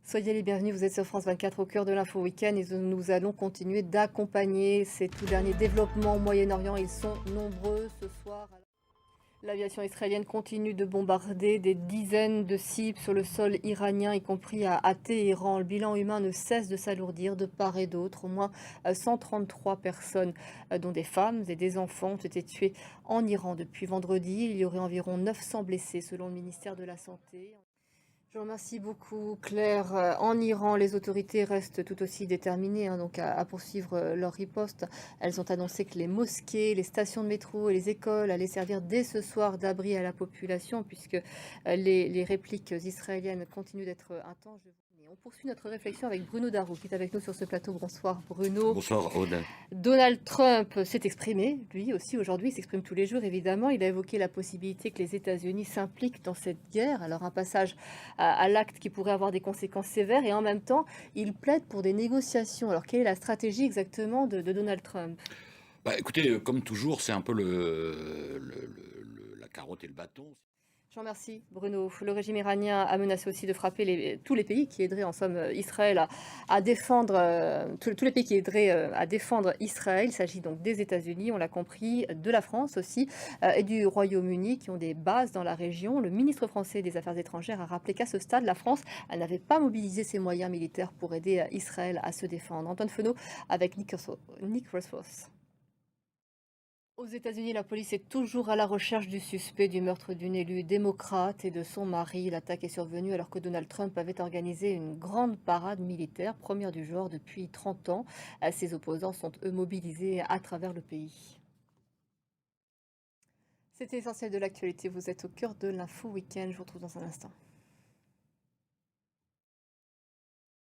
Soyez les bienvenus, vous êtes sur France 24 au cœur de l'info week-end et nous allons continuer d'accompagner ces tout derniers développements au Moyen-Orient. Ils sont nombreux ce soir. L'aviation israélienne continue de bombarder des dizaines de cibles sur le sol iranien, y compris à Téhéran. Le bilan humain ne cesse de s'alourdir de part et d'autre. Au moins 133 personnes, dont des femmes et des enfants, ont été tuées en Iran depuis vendredi. Il y aurait environ 900 blessés selon le ministère de la Santé. Je vous remercie beaucoup, Claire. En Iran, les autorités restent tout aussi déterminées, hein, donc à poursuivre leur riposte. Elles ont annoncé que les mosquées, les stations de métro et les écoles allaient servir dès ce soir d'abri à la population, puisque les répliques israéliennes continuent d'être intenses. On poursuit notre réflexion avec Bruno Darou, qui est avec nous sur ce plateau. Bonsoir, Bruno. Bonsoir Aude. Donald Trump s'est exprimé, lui aussi aujourd'hui, il s'exprime tous les jours évidemment. Il a évoqué la possibilité que les États-Unis s'impliquent dans cette guerre, alors un passage à l'acte qui pourrait avoir des conséquences sévères, et en même temps, il plaide pour des négociations. Alors quelle est la stratégie exactement de Donald Trump? Bah, écoutez, comme toujours, c'est un peu la carotte et le bâton. Je vous remercie, Bruno. Le régime iranien a menacé aussi de frapper tous les pays qui aideraient en somme Israël à défendre, tous les pays qui aideraient à défendre Israël. Il s'agit donc des États-Unis, on l'a compris, de la France aussi, et du Royaume-Uni qui ont des bases dans la région. Le ministre français des Affaires étrangères a rappelé qu'à ce stade, la France n'avait pas mobilisé ses moyens militaires pour aider Israël à se défendre. Antoine Fenot avec Nick Rossos. Aux États-Unis, la police est toujours à la recherche du suspect du meurtre d'une élue démocrate et de son mari. L'attaque est survenue alors que Donald Trump avait organisé une grande parade militaire, première du genre depuis 30 ans. Ses opposants sont eux mobilisés à travers le pays. C'était l'essentiel de l'actualité. Vous êtes au cœur de l'info week-end. Je vous retrouve dans un instant.